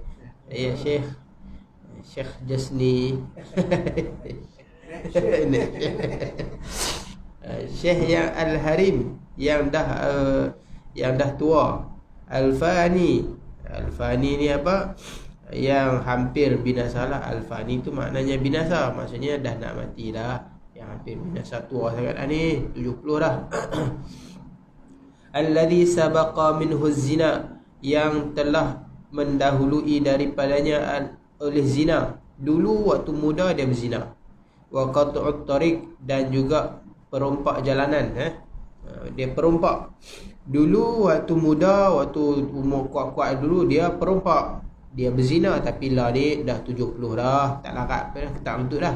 Ya, syekh. Syekh Jasni. Syekh yang al-harim, yang dah tua. Al-fani. Al-fani ni apa? Yang hampir binasa lah. Al-fani tu maknanya binasa, maksudnya dah nak mati dah, yang hampir binasa, tua sangat dah ni, 70 dah. Alladhi sabaqa minhu zina, yang telah mendahului daripadanya oleh zina. Dulu waktu muda dia berzina. Wa qat'ut tariq, dan juga perompak jalanan. Dia perompak. Dulu waktu muda, waktu umur kuat-kuat dulu, dia perompak, dia berzina. Tapi lah ni dah 70 dah, tak larat dah, tak untuk dah.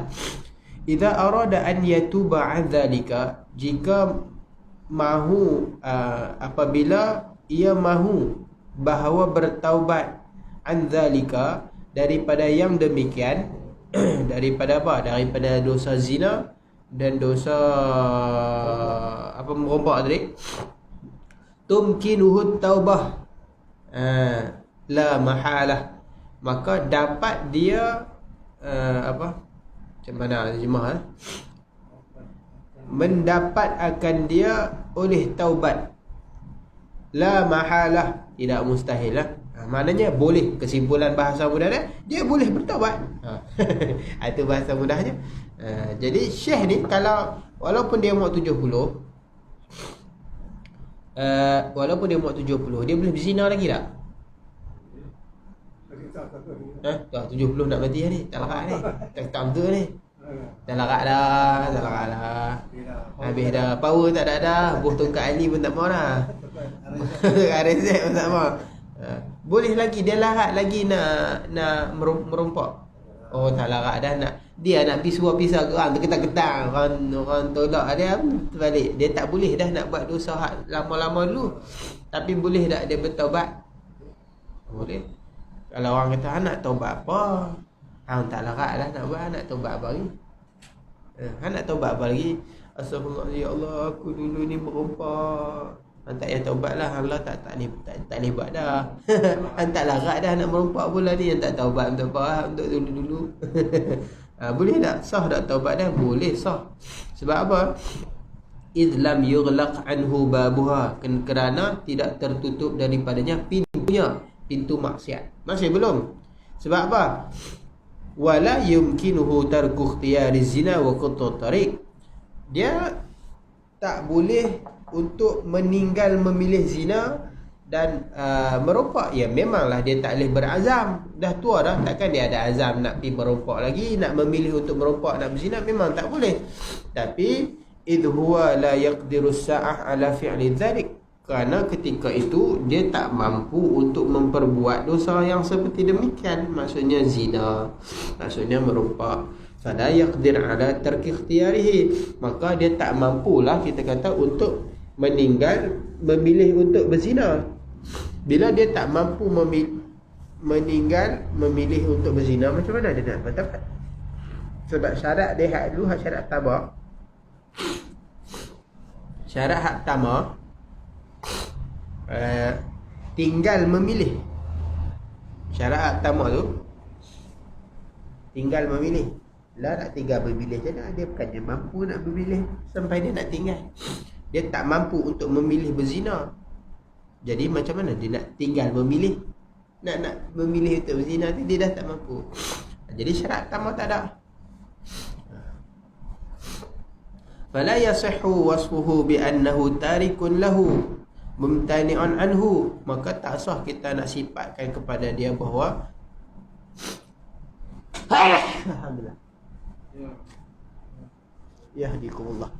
Idza arada an yatuba an dzalika, jika mahu, apabila ia mahu bahawa bertaubat, an dzalika, daripada yang demikian. Daripada apa? Daripada dosa zina dan dosa merompak tadi. Tumkinuhu taubah, la mahalah, maka dapat dia macam mana terjemah, mendapat akan dia oleh taubat. La mahalah, tidak mustahil lah. Maknanya boleh. Kesimpulan bahasa mudah dia boleh bertaubat. Itu bahasa mudahnya. Jadi syekh ni, kalau walaupun dia umur 70, dia boleh berzina lagi tak? Dah 70 nak mati ni, tak larat ni, tak betul ni. Dah larat dah. Habis dah, power tak ada dah. Buh tongkat Ali pun tak mau dah. RZ pun tak mau. Boleh lagi, dia larat lagi nak merompak. Oh, tak larat dah, nak dia nak pisau ke orang ketang-ketang, orang tolak dia terbalik. Dia tak boleh dah nak buat dosa hak lama-lama dulu. Tapi boleh tak dia bertaubat? Boleh. Kalau orang kata nak taubat apa? Hang tak larat dah nak buat, nak taubat apa lagi? Nak taubat apa lagi? Astagfirullah, ya Allah, aku dulu ni merompak. Hang tak payah taubat lah. Allah tak boleh buat dah. Hang tak larat dah nak merompak pula ni. Yang tak taubat untuk apa? Untuk dulu-dulu. Boleh tak? Sah tak taubat dah? Boleh, sah. Sebab apa? Idh lam yughlaq anhu babuha, kerana tidak tertutup daripadanya pintunya, pintu maksiat. Masih belum. Sebab apa? Wala yumkinuhu tarku ikhtiyari zina wa qat'ut tariq. Dia tak boleh untuk meninggal memilih zina dan merompak. Ya, memanglah dia tak boleh berazam. Dah tua dah, takkan dia ada azam nak pergi merompak lagi, nak memilih untuk merompak, nak berzina, memang tak boleh. Tapi idh huwa la yaqdiru sa'ah ala fi'li dzalik, kerana ketika itu dia tak mampu untuk memperbuat dosa yang seperti demikian. Maksudnya zina, maksudnya merompak. Fala yaqdir ala tarki ikhtiyarihi, maka dia tak mampulah, kita kata, untuk meninggal memilih untuk berzina. Bila dia tak mampu meninggal memilih untuk berzina, macam mana dia nak bertaubat? Sebab syarat dia hak dulu, hak syarat tabak. Syarat hak pertama, tinggal memilih. Syarat hak pertama tu tinggal memilih. Lah nak tinggal memilih je dah, dia bukannya mampu nak memilih sampai dia nak tinggal. Dia tak mampu untuk memilih berzina. Jadi macam mana dia nak tinggal memilih, nak memilih untuk berzina tu, dia dah tak mampu. Jadi syarat pertama tak ada. Fala yasihhu wasfuhu bi annahu tarikun lahu mumtani'un anhu, maka tak sah kita nak sifatkan kepada dia bahawa alhamdulillah yahdikumullah,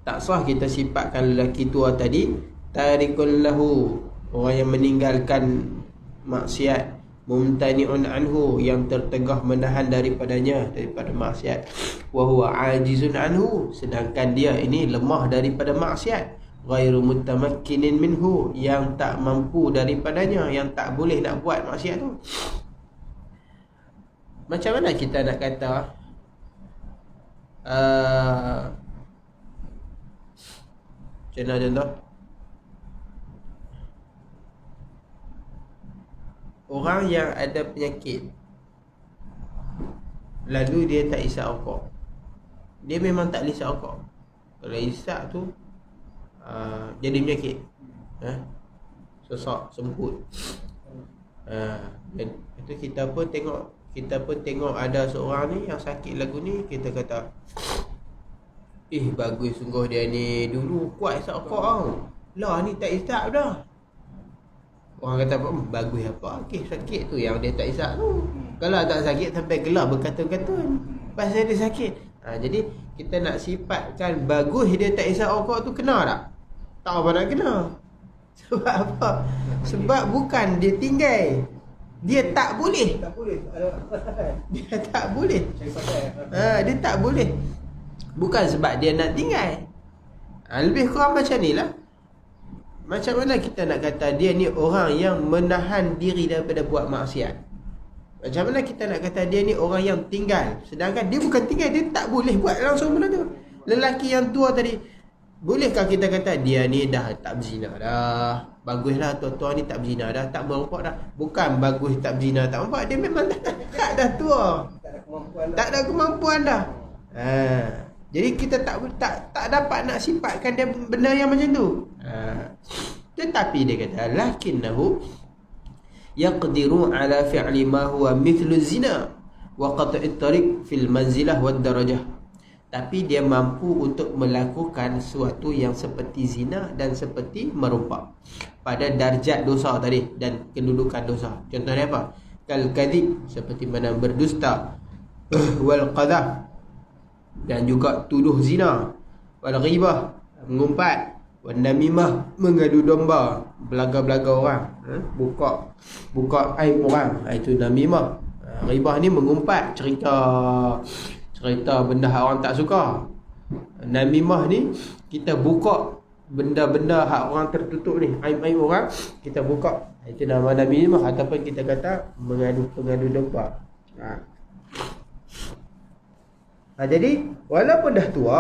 tak sah kita sifatkan lelaki tua tadi tarikun lahu, orang yang meninggalkan maksiat, mumtani'un anhu, yang tertegah menahan daripadanya, daripada maksiat, wa huwa ajizun anhu, sedangkan dia ini lemah daripada maksiat, ghairu mutamakkinin minhu, yang tak mampu daripadanya, yang tak boleh nak buat maksiat tu. Macam mana kita nak kata macam mana contoh? Orang yang ada penyakit, lalu dia tak isap rokok, dia memang tak boleh isap rokok. Kalau isap tu jadi penyakit, sesak, semput. Dan itu kita pun tengok ada seorang ni yang sakit lagu ni, kita kata bagus sungguh dia ni, dulu kuat isap rokok tau, lah ni tak isap dah. Orang kata apa? Bagus apa? Okey, sakit tu yang dia tak isap tu. Kalau tak sakit sampai gelar berkatun-katun pasal dia sakit. Jadi kita nak sifatkan bagus dia tak isap rokok tu, kena tak? Tak apa nak kena. Sebab apa? Sebab bukan dia tinggal, dia tak boleh.
Tak boleh.
Dia tak boleh. Dia tak boleh. Bukan sebab dia nak tinggal. Lebih kurang macam ni lah. Macam mana kita nak kata dia ni orang yang menahan diri daripada buat maksiat? Macam mana kita nak kata dia ni orang yang tinggal, sedangkan dia bukan tinggal, dia tak boleh buat langsung benda tu. Lelaki yang tua tadi, bolehkah kita kata dia ni dah tak berzina dah? Baguslah tua-tua ni tak berzina dah, tak merompak dah. Bukan bagus tak berzina, tak merompak, dia memang tak dah tua. Tak ada kemampuan dah. Jadi kita tak dapat nak sifatkan dia benda yang macam tu. Tetapi dia kata lakinnahu yaqdiru ala fi'li ma huwa mithlu zina wa qat'i tariq fil manzilah wad darajah. Tapi dia mampu untuk melakukan sesuatu yang seperti zina dan seperti merompak pada darjat dosa tadi dan kedudukan dosa. Contohnya apa? Kal kadhib, seperti mana berdusta, wal qadhaf, dan juga tuduh zina, wal ghibah, mengumpat, wan namimah, mengadu domba, belaga-belaga orang, buka aib orang, itu namimah. Ghibah ni mengumpat, cerita benda orang tak suka. Namimah ni kita buka benda-benda hak orang tertutup ni, aib-aib orang kita buka, itu nama namimah. Ataupun kita kata mengadu domba. Jadi walaupun dah tua,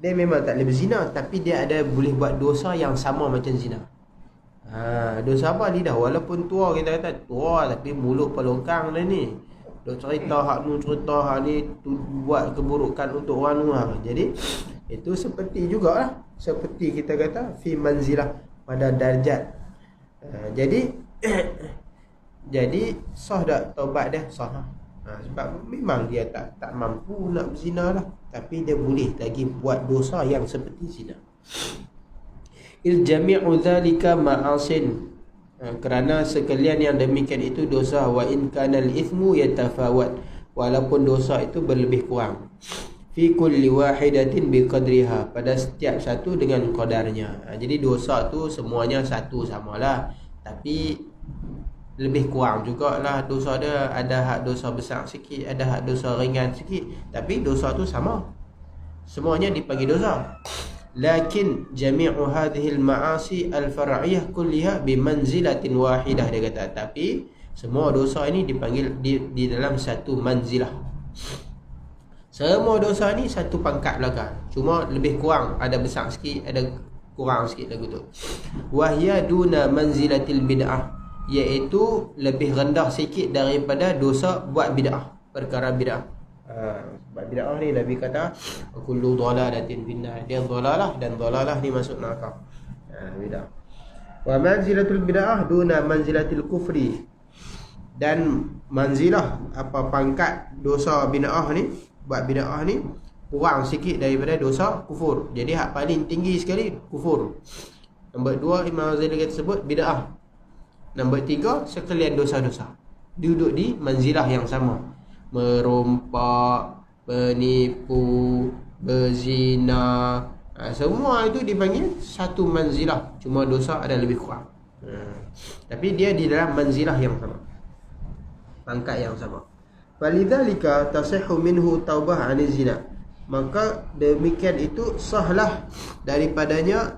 dia memang tak boleh berzina, tapi dia ada boleh buat dosa yang sama macam zina. Dosa apa lidah? Walaupun tua, kita kata tua tapi mulut pelongkang dah ni, dok cerita hak nu, cerita hak ni, buat keburukan untuk orang luar. Jadi itu seperti jugalah, seperti kita kata fi manzilah, pada darjat. Jadi sah tak taubat dia? Sah. Sebab memang dia tak mampu nak berzina lah, tapi dia boleh lagi buat dosa yang seperti zina. Il jami'u dhalika ma'asin, kerana sekalian yang demikian itu dosa. Wa in kana al-ithmu yatafawat, walaupun dosa itu berlebih kurang. Fi kulli wahidatin biqadriha, pada setiap satu dengan qadarnya. Jadi dosa tu semuanya satu samalah, tapi lebih kurang jugalah dosa dia. Ada hak dosa besar sikit, ada hak dosa ringan sikit, tapi dosa tu sama, semuanya dipanggil dosa. Lakin jami'u hadhihi al-ma'asi al-far'iyah kulliha bimanzilatin wahidah, dia kata, tapi semua dosa ini dipanggil di dalam satu manzilah. Semua dosa ni satu pangkat belakang, cuma lebih kurang, ada besar sikit, ada kurang sikit lagu tu. Wahya duna manzilatil bid'ah, iaitu lebih rendah sikit daripada dosa buat bid'ah. perkara bid'ah. Sebab bid'ah ni Nabi kata kullu dhalalatin finnar, dia dhalalah dan dhalalah ni masuk neraka. Bid'ah. Wa manzilatul bid'ah duna manzilatil kufri, dan manzilah pangkat dosa bid'ah ni, buat bid'ah ni kurang sikit daripada dosa kufur. Jadi hak paling tinggi sekali kufur. Nombor 2 Imam Ghazali kata sebut bid'ah. Nombor 3 sekalian dosa-dosa. Duduk di manzilah yang sama. Merompak, penipu, berzina, semua itu dipanggil satu manzilah. Cuma dosa ada lebih kurang. Tapi dia di dalam manzilah yang sama, pangkat yang sama. Walidzalika tasihhu minhu taubah 'anil zina. Maka demikian itu sahlah daripadanya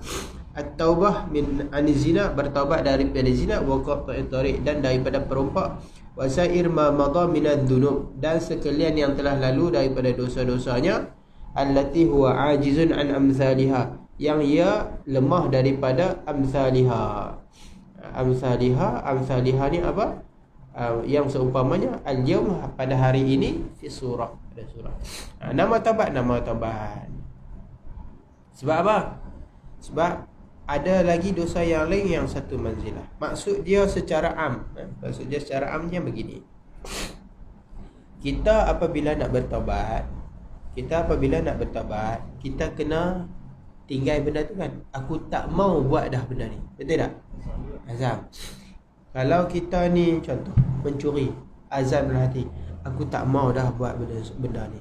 at-taubah min 'anil zina, bertaubat daripada zina, wa qata'it tariq, dan daripada perompak, wa sa'ir ma madha minadz dzunub, dan sekalian yang telah lalu daripada dosa-dosanya, allati huwa 'ajizun an amsalihha, yang ia lemah daripada amsalihha. Amsalihha ni apa? Yang seumpamanya al-yawm, pada hari ini, fi surah, pada surah. Nama taubat. Sebab apa? Sebab ada lagi dosa yang lain yang satu manzilah. Maksud dia secara am, maksud dia secara amnya begini. Kita apabila nak bertaubat, kita kena tinggal benda tu kan. Aku tak mau buat dah benda ni. Betul tak? Azam. Kalau kita ni contoh mencuri, azam dalam hati, aku tak mau dah buat benda ni.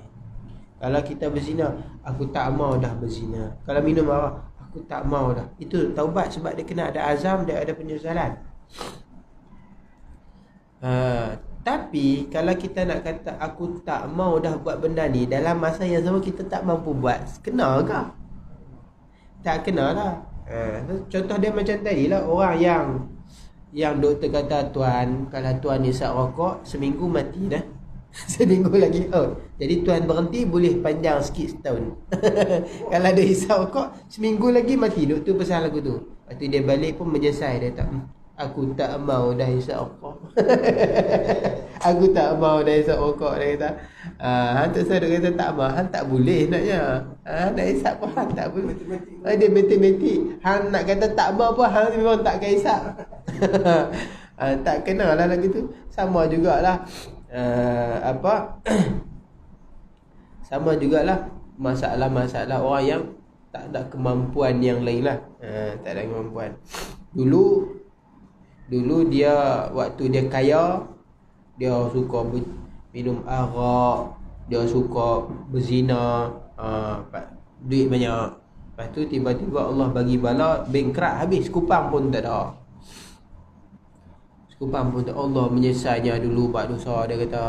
Kalau kita berzina, aku tak mau dah berzina. Kalau minum arak, aku tak mau dah. Itu taubat, sebab dia kena ada azam, dia ada penyesalan. Tapi kalau kita nak kata aku tak mau dah buat benda ni, dalam masa yang sama kita tak mampu buat, kena ke? Tak kena lah. Contoh dia macam tadi lah, orang yang doktor kata, tuan, kalau tuan isap rokok seminggu mati dah. Seminggu lagi out. Jadi tuan berhenti boleh panjang sikit setahun. Kalau dia isap rokok seminggu lagi mati. Doktor pesan lagu tu. Lepas tu dia balik pun menyesal. Dia tak, aku tak mau dah isap rokok. Aku tak mau dah isap rokok. Dia kata, hantar saya, dia kata tak mau. Han tak boleh naknya. Nak isap pun Han tak boleh. Dia matematik. Han nak kata tak mau pun Han memang tak akan isap. Tak kena lah lagu tu. Sama jugalah sama jugalah masalah-masalah orang yang tak ada kemampuan yang lain lah. Tak ada kemampuan. Dulu dia, waktu dia kaya, dia suka minum arak, dia suka berzina, duit banyak. Lepas tu tiba-tiba Allah bagi bala, bankrupt habis, kupang pun tak ada. Kupang pun tak. Allah menyesalnya dulu buat dosa. Dia kata,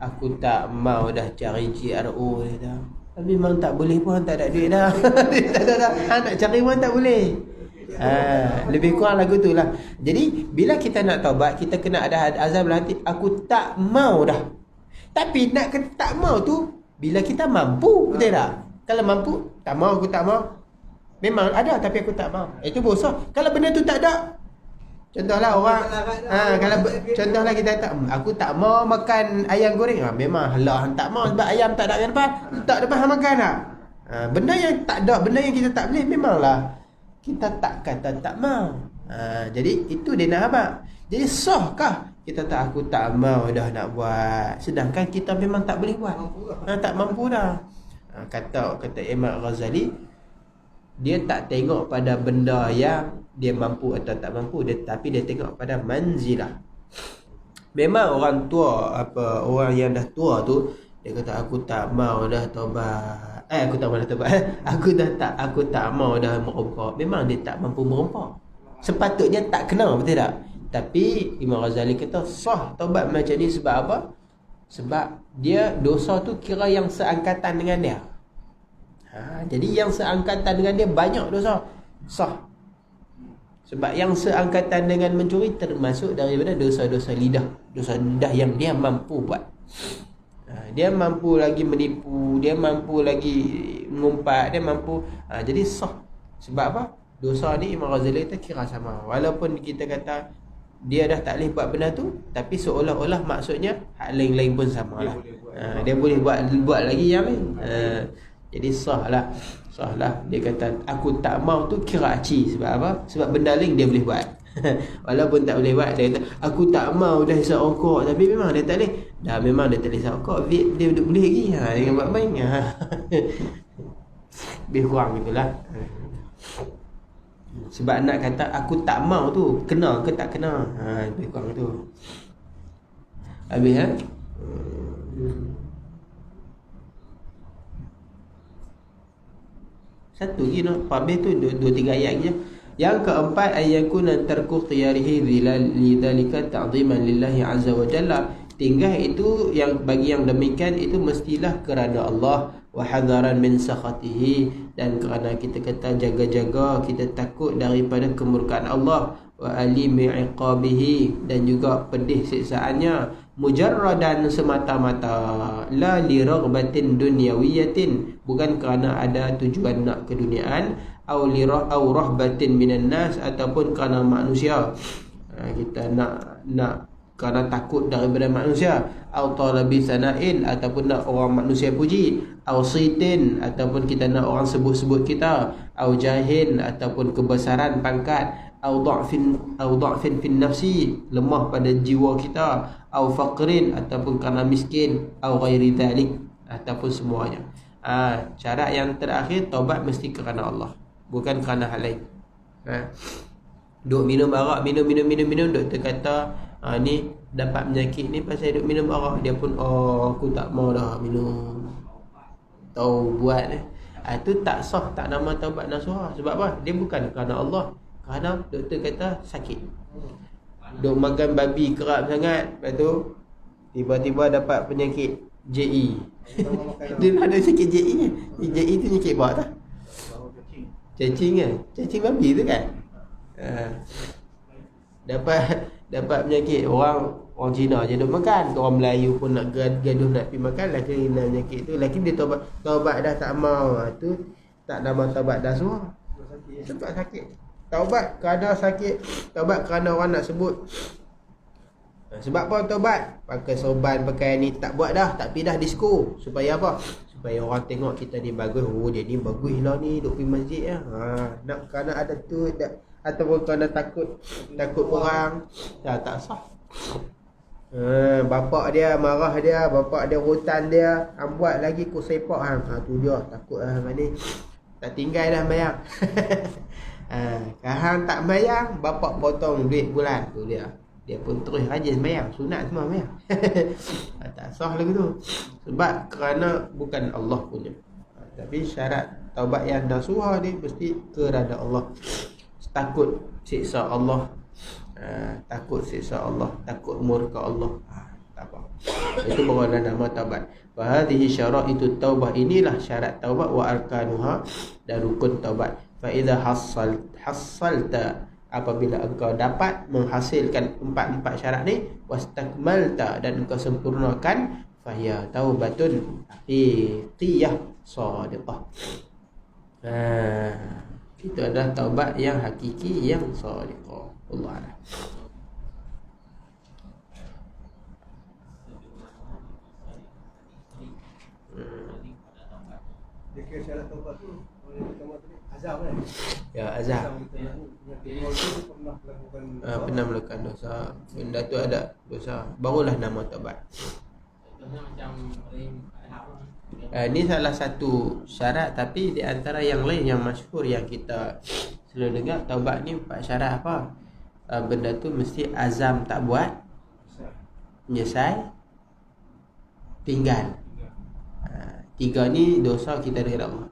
aku tak mau dah cari GRO. Dia kata, tapi memang tak boleh pun, tak ada duit dah. Nak cari pun tak boleh. Lebih kurang lagu tu lah. Jadi bila kita nak taubat, kita kena ada azam dalam hati, aku tak mau dah. Tapi nak kata tak mau tu bila kita mampu, betul tak? Kalau mampu, tak mau, aku tak mau. Memang ada tapi aku tak mau, itu dosa. Kalau benda tu tak ada, contohlah orang, kalau contohlah kita kata, aku tak mau makan ayam goreng, memang lah tak mau sebab ayam tak ada kat depan, tak depan hang makan tak. Benda yang tak ada, benda yang kita tak boleh, memanglah kita tak kata tak mau. Jadi itu dia nak apa? Jadi sahkah kita tak, aku tak mau dah nak buat, sedangkan kita memang tak boleh buat, tak mampu dah. Kata Imam Ghazali, dia tak tengok pada benda yang dia mampu atau tak mampu, tapi dia tengok pada manzilah. Memang orang tua, orang yang dah tua tu, dia kata aku tak mau dah taubat. Aku tak mau dah taubat. Aku tak mau dah merompak. Memang dia tak mampu merompak. Sepatutnya tak kena, betul tak? Tapi Imam Ghazali kata sah taubat macam ni sebab apa? Sebab dia dosa tu kira yang seangkatan dengan dia. Jadi yang seangkatan dengan dia banyak dosa, sah. Sebab yang seangkatan dengan mencuri termasuk daripada dosa-dosa lidah. Dosa lidah yang dia mampu buat. Dia mampu lagi menipu, dia mampu lagi mengumpat, dia mampu. Jadi sah. Sebab apa? Dosa ni Imam Ghazali kata kira sama. Walaupun kita kata dia dah tak boleh buat benda tu, tapi seolah-olah maksudnya hak lain-lain pun sama lah. Dia boleh buat lagi yang lain. Jadi sah lah. Dia kata aku tak mau tu kira aci. Sebab apa? Sebab benda lain dia boleh buat. Walaupun tak boleh buat, dia kata aku tak mau dah hisap rokok, tapi memang dia tak boleh. Dah memang dia tak boleh hisap rokok, vape dia boleh lagi. Dia buat main. Lebih kurang gitulah. Sebab nak kata aku tak mau tu kena ke tak kena, lebih kurang tu. Habis satu lagi no, habis tu 2-3 ayat je. Yang keempat, ayyakuna tarku khiyarihi lidzalika ta'ziman lillahi azza wa jalla. Tinggal itu yang bagi yang demikian itu mestilah kerana Allah, wa hadaran min sakhatihi, dan kerana kita kata jaga-jaga, kita takut daripada kemurkaan Allah, wa alimi iqabihi, dan juga pedih siksaannya, mujarradan semata-mata, la li raghbatin dunyawiyatin, bukan kerana ada tujuan nak keduniaan, au rahbatin minan nas, ataupun kerana manusia. Kita nak kerana takut daripada manusia, au talabi sana'in, ataupun nak orang manusia puji, au sitin, ataupun kita nak orang sebut-sebut kita, au jahin, ataupun kebesaran pangkat, au dha'fin fin nafsi, lemah pada jiwa kita, au faqrin, ataupun kerana miskin, au ghairi dhalik, ataupun semuanya. Syarat yang terakhir, taubat mesti kerana Allah, bukan kerana hal lain. Duk minum arak, minum, doktor kata ni dapat penyakit ni pasal duk minum arak. Dia pun aku tak mau dah minum, tahu buat itu tak sah, tak nama taubat nasuha. Sebab apa? Dia bukan kerana Allah, kerana doktor kata sakit. Duk makan babi kerap sangat, lepas tu tiba-tiba dapat penyakit JE. Dia ada sakit JE ni. JE tu penyakit apa tak? Cacing kan? Cacing babi tu kan? Dapat penyakit. Orang Cina je duk makan, orang Melayu pun nak gaduh nak pergi makan, laki kena penyakit tu. Laki dia taubat dah tak mau, tu tak nama taubat dah semua. Sebab sakit. Taubat kerana sakit, taubat kerana orang nak sebut. Sebab apa taubat? Pakai sorban, pakai ni, tak buat dah, tak pergi dah disko. Supaya apa? Supaya orang tengok kita ni bagus. Oh, dia ni bagus lah ni, duk pergi masjid lah. Nak kerana ada tu, ataupun kerana takut orang. Tak sah. Bapak dia marah dia, bapak dia rotan dia, buat lagi ku sepak tu dia takut ni. Tak tinggal dah bayang. Kahang tak bayang, bapak potong duit bulan tu dia. Dia pun terus rajin bayang, sunat semua bayang. Tak sah lagu tu. Sebab kerana bukan Allah punya. Tapi syarat taubat yang nasuha ni mesti kerana Allah. Takut siksa Allah, takut siksa Allah, takut murka Allah. Tak apa. Itu baru nama taubat. Wa hadhihi syaraitu taubah, inilah syarat taubat, wa arkanuha, dan rukun taubat. Fa idza hassalta, apabila engkau dapat menghasilkan empat syarat ni, wastakmalta, dan engkau sempurnakan, fahiya taubatun haqiqiyah shadiqah. Itu adalah taubat yang hakiki, yang shadiqah. Allah a'lam.
Dia kira syarat taubat tu, azam kan?
Ya, azam. Pernah melakukan dosa, benda tu ada dosa, barulah nama taubat. Ini salah satu syarat, tapi di antara yang lain yang masyhur yang kita selalu dengar, taubat ni 4 syarat apa? Benda tu mesti azam tak buat, menyesal, tinggal. 3 ni dosa kita dengan Allah.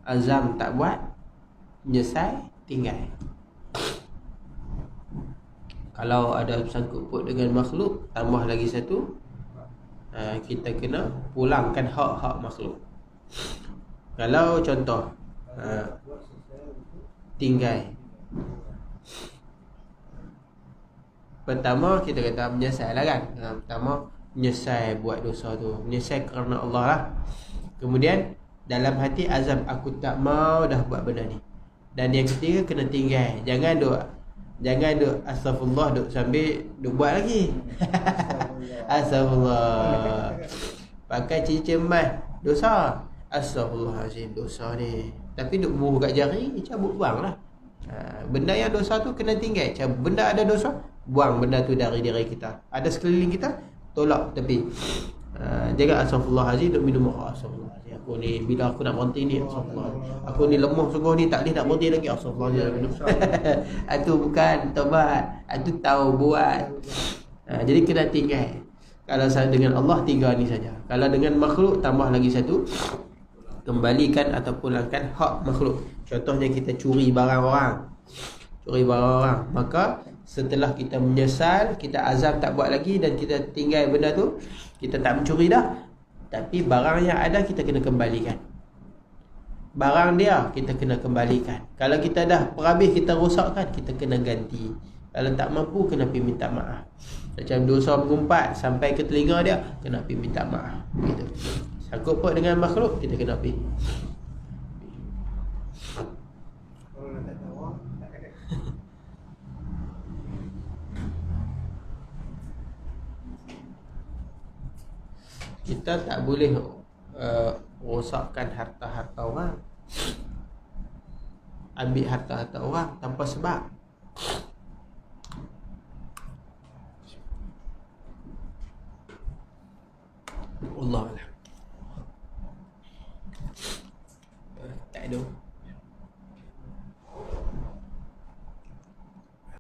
Azam tak buat, menyesal, tinggal. Kalau ada sangkut paut dengan makhluk, tambah lagi satu, kita kena pulangkan hak-hak makhluk. Kalau contoh tinggal, pertama kita kata menyesal lah kan. Pertama menyesal buat dosa tu, menyesal kerana Allah lah. Kemudian dalam hati azam, aku tak mau dah buat benda ni. Dan yang ketiga kena tinggal. Jangan duk Jangan duk astagfirullah duk sambil duk buat lagi. Astagfirullah. Pakai cincin emas dosa. Astagfirullahalazim, dosa ni. Tapi duk bubuh kat jari, cabut buang lah. Benda yang dosa tu kena tinggal. Benda ada dosa, buang benda tu dari diri kita. Ada sekeliling kita, tolak tepi. Jaga astagfirullahalazim, duk minum astagfirullahalazim. Aku ni bila aku nak berhenti ni astagfirullah. Aku ni lemah sungguh ni, tak boleh nak berhenti lagi astagfirullahalazim. Itu bukan taubat, itu tahu buat. Jadi kena tinggal. Kalau dengan Allah 3 ni saja. Kalau dengan makhluk tambah lagi satu, kembalikan atau pulangkan hak makhluk. Contohnya kita curi barang orang. Maka setelah kita menyesal, kita azam tak buat lagi dan kita tinggal benda tu, kita tak mencuri dah. Tapi barang yang ada kita kena kembalikan. Barang dia kita kena kembalikan. Kalau kita dah perhabis kita rosakkan, kita kena ganti. Kalau tak mampu kena pergi minta maaf. Macam dosa mengumpat sampai ke telinga dia, kena pergi minta maaf. Gitu. Sangkut pot dengan makhluk, kita kena pergi.
Kalau nak tak tahu, tak ada.
Kita tak boleh rosakkan harta-harta orang, ambil harta-harta orang tanpa sebab. Allah tak ada.